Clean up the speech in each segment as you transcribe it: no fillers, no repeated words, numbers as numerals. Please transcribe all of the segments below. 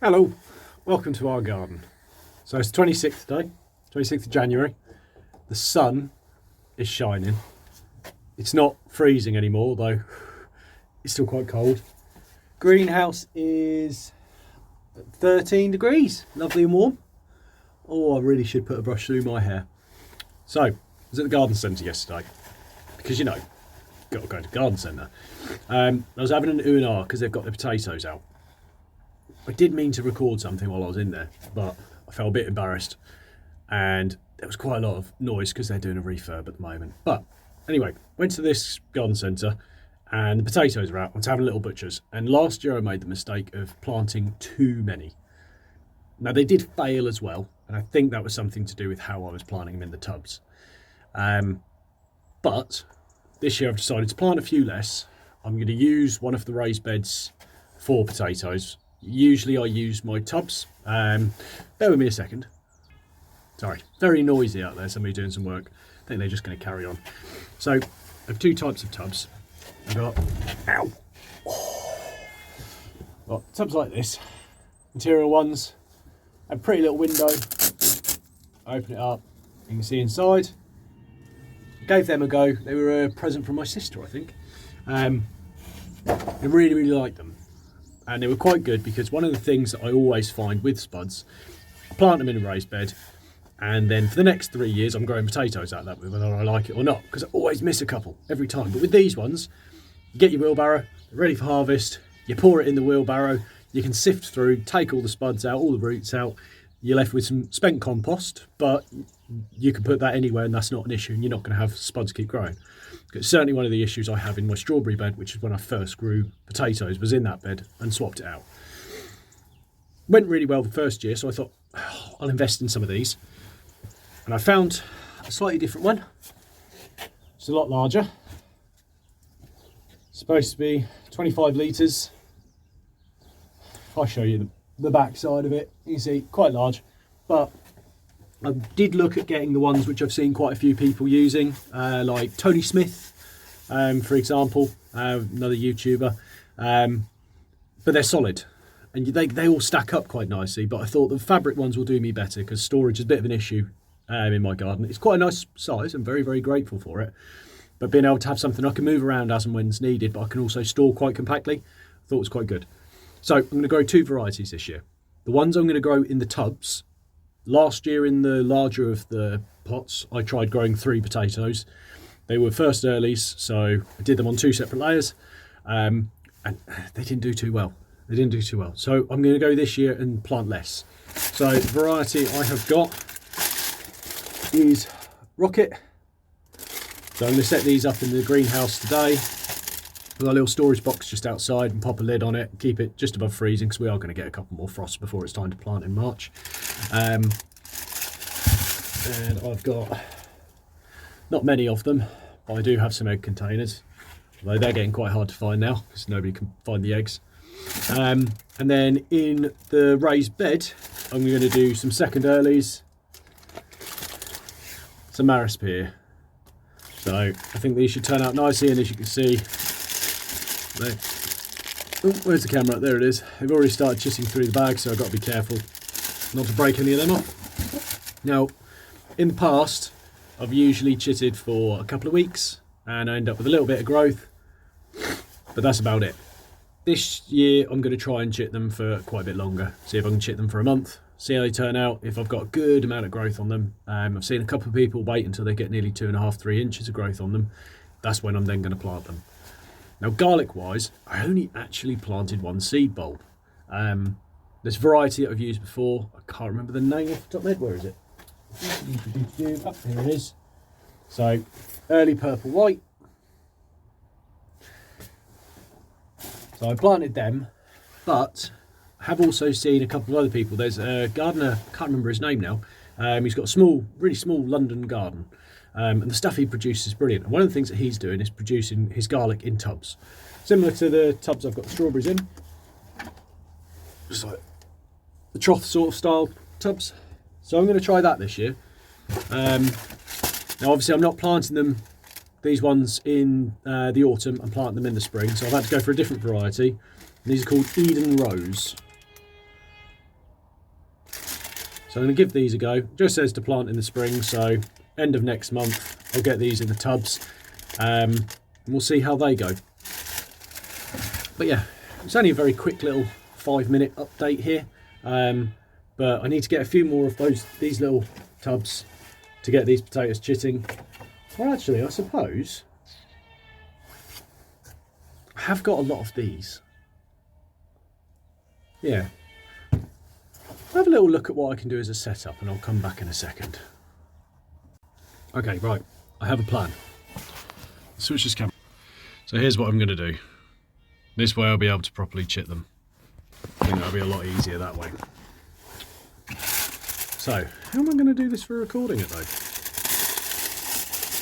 Hello, welcome to our garden. So it's 26th today, 26th of January. The sun is shining. It's not freezing anymore, though it's still quite cold. Greenhouse is 13 degrees, lovely and warm. Oh, I really should put a brush through my hair. So, I was at the garden centre yesterday, because you know, got to go to the garden centre. I was having an ooh and ah because they've got the potatoes out. I did mean to record something while I was in there, but I felt a bit embarrassed, and there was quite a lot of noise because they're doing a refurb at the moment. But anyway, went to this garden centre and the potatoes are out. I was having little butchers, and last year I made the mistake of planting too many. Now they did fail as well, and I think that was something to do with how I was planting them in the tubs. But this year I've decided to plant a few less. I'm going to use one of the raised beds for potatoes. Usually I use my tubs. Bear with me a second. Sorry, very noisy out there, somebody doing some work. I think they're just going to carry on. So I have two types of tubs. I've got, got tubs like this, material ones, a pretty little window. Open it up, you can see inside. Gave them a go. They were a present from my sister, I think. I really like them. And they were quite good because one of the things that I always find with spuds, I plant them in a raised bed, and then for the next 3 years I'm growing potatoes out of that, whether I like it or not, because I always miss a couple every time. But with these ones, you get your wheelbarrow, they're ready for harvest, you pour it in the wheelbarrow, you can sift through, take all the spuds out, all the roots out, you're left with some spent compost, but you can put that anywhere and that's not an issue, and you're not going to have spuds keep growing. It's certainly one of the issues I have in my strawberry bed, which is when I first grew potatoes, was in that bed and swapped it out. Went really well the first year, so I thought, oh, I'll invest in some of these. And I found a slightly different one. It's a lot larger. It's supposed to be 25 litres. I'll show you the back side of it. You can see, quite large. But I did look at getting the ones which I've seen quite a few people using, like Tony Smith, for example, another YouTuber, but they're solid and they all stack up quite nicely. But I thought the fabric ones will do me better because storage is a bit of an issue in my garden. It's quite a nice size. I'm very grateful for it, but being able to have something I can move around as and when it's needed, but I can also store quite compactly, I thought was quite good. So I'm going to grow two varieties this year. The ones I'm going to grow in the tubs. Last year in the larger of the pots, I tried growing 3 potatoes. They were first earlies, so I did them on 2 separate layers, and they didn't do too well. So I'm going to go this year and plant less. So the variety I have got is Rocket. So I'm going to set these up in the greenhouse today. With a little storage box just outside and pop a lid on it, keep it just above freezing because we are going to get a couple more frosts before it's time to plant in March. And I've got not many of them, but I do have some egg containers, although they're getting quite hard to find now because nobody can find the eggs. And then in the raised bed, I'm going to do some second earlies, some Marispear. So I think these should turn out nicely, and as you can see, where's the camera? There it is. They've already started chitting through the bag, so I've got to be careful not to break any of them off. Now, in the past, I've usually chitted for a couple of weeks and I end up with a little bit of growth, but that's about it. This year, I'm going to try and chit them for quite a bit longer. See if I can chit them for a month, see how they turn out, if I've got a good amount of growth on them. I've seen a couple of people wait until they get nearly 2.5–3 inches of growth on them. That's when I'm then going to plant them. Now, garlic-wise, I only actually planted 1 seed bulb. This variety that I've used before, I can't remember the name off the top of my head. Where is it? Oh, here it is. So, early purple white. So I planted them, but I have also seen a couple of other people. There's a gardener, I can't remember his name now. He's got a really small London garden. And the stuff he produces is brilliant. And one of the things that he's doing is producing his garlic in tubs, similar to the tubs I've got the strawberries in, just like the trough sort of style tubs. So I'm going to try that this year. Now obviously I'm not planting these ones in the autumn. I'm planting them in the spring, so I've had to go for a different variety. And these are called Eden Rose. So I'm going to give these a go. It just says to plant in the spring, so end of next month I'll get these in the tubs, and we'll see how they go. But yeah, it's only a very quick little 5-minute update here, but I need to get a few more of these little tubs to get these potatoes chitting. Well, actually, I suppose I have got a lot of these. Yeah. I'll have a little look at what I can do as a setup, and I'll come back in a second. Okay, right. I have a plan. Switch this camera. So here's what I'm going to do. This way I'll be able to properly chit them. I think that'll be a lot easier that way. So, how am I going to do this for recording it though?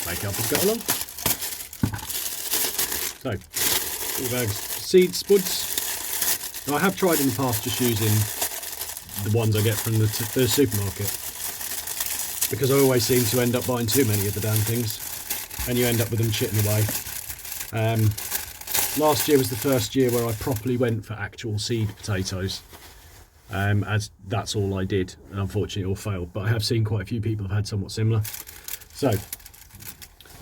Make up as go along. So, 2 bags seed spuds. Now I have tried in the past just using the ones I get from the supermarket, because I always seem to end up buying too many of the damn things, and you end up with them chitting away. Last year was the first year where I properly went for actual seed potatoes, as that's all I did, and unfortunately it all failed, but I have seen quite a few people have had somewhat similar. So,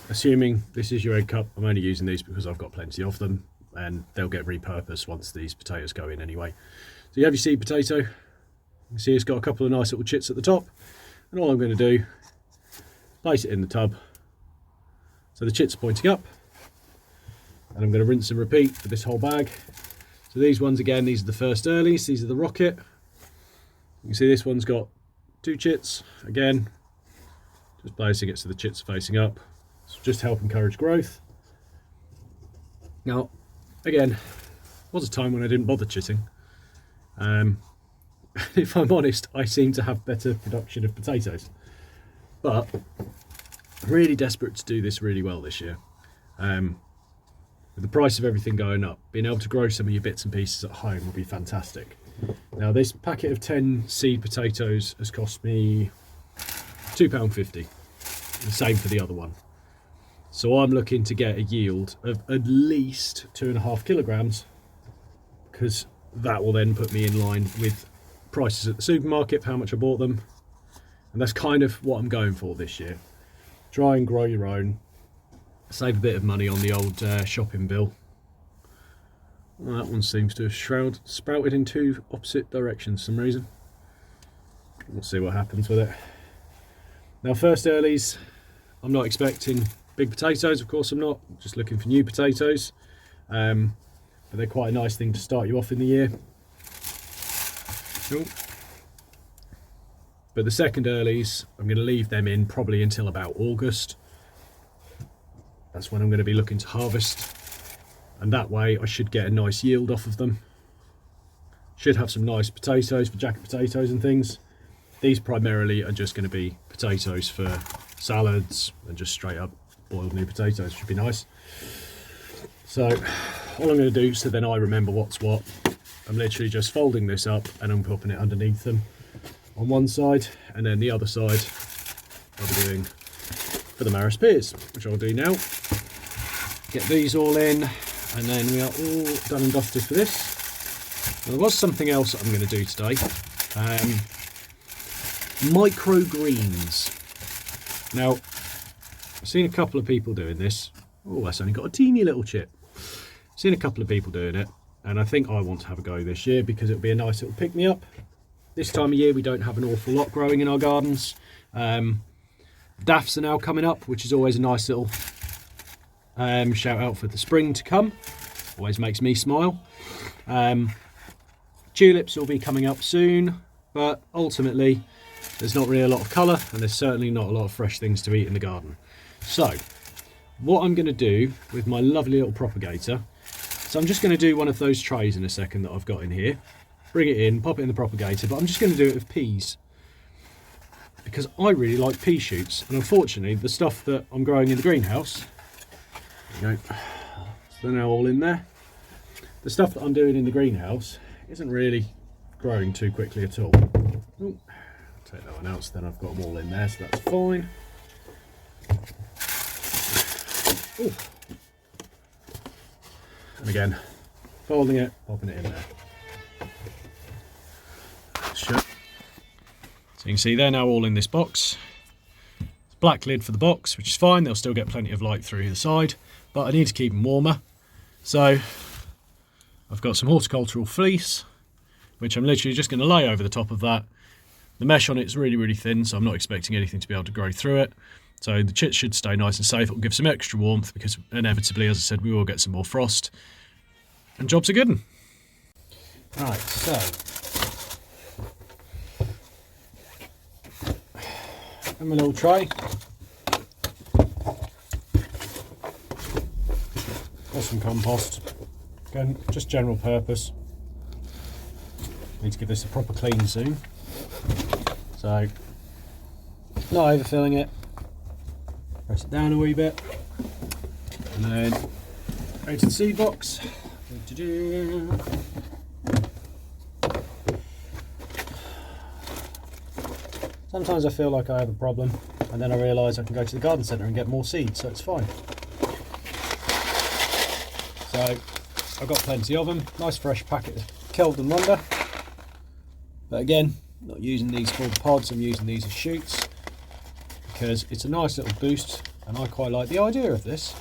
assuming this is your egg cup, I'm only using these because I've got plenty of them, and they'll get repurposed once these potatoes go in anyway. So you have your seed potato. You see it's got a couple of nice little chits at the top, and all I'm going to do, place it in the tub so the chits are pointing up, and I'm going to rinse and repeat for this whole bag. So these ones, again, these are the first earlies, these are the rocket. You can see this one's got 2 chits, again, just placing it so the chits are facing up. So just help encourage growth. Now, again, was a time when I didn't bother chitting. If I'm honest, I seem to have better production of potatoes, but I'm really desperate to do this really well this year. With the price of everything going up, being able to grow some of your bits and pieces at home will be fantastic. Now, this packet of 10 seed potatoes has cost me £2.50, the same for the other one. So I'm looking to get a yield of at least 2.5 kilograms, because that will then put me in line with prices at the supermarket for how much I bought them, and that's kind of what I'm going for this year. Try and grow your own, save a bit of money on the old shopping bill. Well, that one seems to have sprouted in 2 opposite directions for some reason. We'll see what happens with it. Now, first earlies, I'm not expecting big potatoes, of course I'm not, just looking for new potatoes, but they're quite a nice thing to start you off in the year. Cool. But the second earlies, I'm going to leave them in probably until about August. That's when I'm going to be looking to harvest, and that way I should get a nice yield off of them. Should have some nice potatoes for jacket potatoes and things. These primarily are just going to be potatoes for salads and just straight up boiled new potatoes. Should be nice. So all I'm going to do, so then I remember what's what, I'm literally just folding this up and I'm popping it underneath them on one side, and then the other side I'll be doing for the Maris peas, which I'll do now. Get these all in, and then we are all done and dusted for this. Now, there was something else that I'm going to do today. Microgreens. Now, I've seen a couple of people doing this. Oh, that's only got a teeny little chip. Seen a couple of people doing it, and I think I want to have a go this year because it'll be a nice little pick-me-up. This time of year we don't have an awful lot growing in our gardens. Daffs are now coming up, which is always a nice little shout out for the spring to come. Always makes me smile. Tulips will be coming up soon, but ultimately there's not really a lot of colour, and there's certainly not a lot of fresh things to eat in the garden. So what I'm going to do with my lovely little propagator, so I'm just going to do one of those trays in a second that I've got in here, bring it in, pop it in the propagator, but I'm just going to do it with peas because I really like pea shoots, and unfortunately the stuff that I'm growing in the greenhouse, there you go, so they're now all in there. The stuff that I'm doing in the greenhouse isn't really growing too quickly at all. Ooh, take that one out, so then I've got them all in there, so that's fine. Ooh. And again, folding it, popping it in there. Sure. So you can see they're now all in this box. Black lid for the box, which is fine. They'll still get plenty of light through the side, but I need to keep them warmer. So I've got some horticultural fleece, which I'm literally just going to lay over the top of that. The mesh on it is really, really thin, so I'm not expecting anything to be able to grow through it. So the chits should stay nice and safe. It'll give some extra warmth because inevitably, as I said, we will get some more frost. And jobs are good. Right, so and my little tray. Got some compost. Again, just general purpose. Need to give this a proper clean soon. So, not overfilling it. Press it down a wee bit. And then go to the seed box. Sometimes I feel like I have a problem, and then I realise I can go to the garden centre and get more seeds, so it's fine. So I've got plenty of them. Nice fresh packet of Kelvin Wonder. But again, not using these for pods, I'm using these as shoots because it's a nice little boost, and I quite like the idea of this.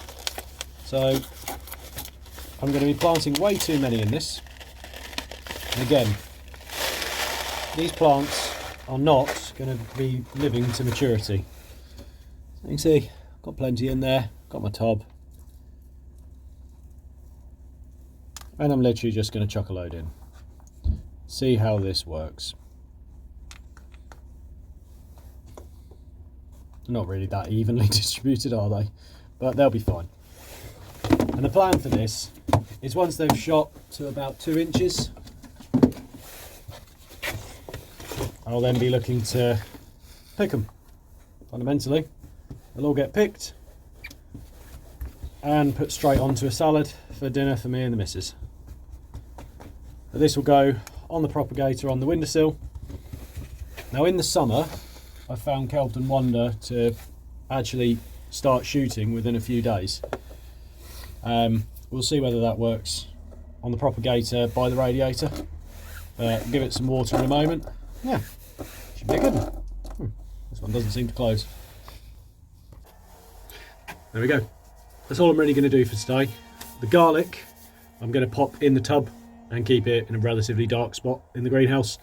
So I'm going to be planting way too many in this. And again, these plants are not going to be living to maturity. So you can see, I've got plenty in there, got my tub. And I'm literally just going to chuck a load in. See how this works. Not really that evenly distributed, are they? But they'll be fine. And the plan for this is once they've shot to about 2 inches, I'll then be looking to pick them. Fundamentally, they'll all get picked and put straight onto a salad for dinner for me and the missus. But this will go on the propagator on the windowsill. Now in the summer, I found Kelvin Wonder to actually start shooting within a few days. We'll see whether that works on the propagator by the radiator. Give it some water in a moment. Yeah, should be a good one. This one doesn't seem to close. There we go. That's all I'm really going to do for today. The garlic, I'm going to pop in the tub and keep it in a relatively dark spot in the greenhouse,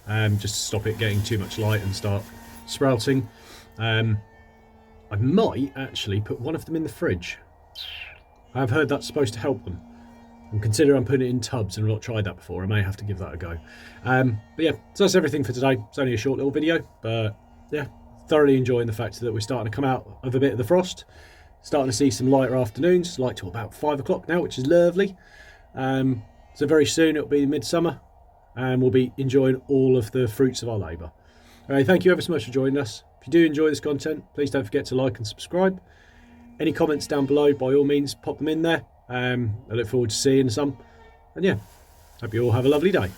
just to stop it getting too much light and start sprouting. I might actually put one of them in the fridge. I've heard that's supposed to help them. And considering I'm putting it in tubs and I've not tried that before, I may have to give that a go. But yeah, so that's everything for today. It's only a short little video, but yeah, thoroughly enjoying the fact that we're starting to come out of a bit of the frost. Starting to see some lighter afternoons, light till about 5 o'clock now, which is lovely. So very soon it'll be midsummer and we'll be enjoying all of the fruits of our labour. Alright, thank you ever so much for joining us. If you do enjoy this content, please don't forget to like and subscribe. Any comments down below, by all means, pop them in there. I look forward to seeing some. And yeah, hope you all have a lovely day.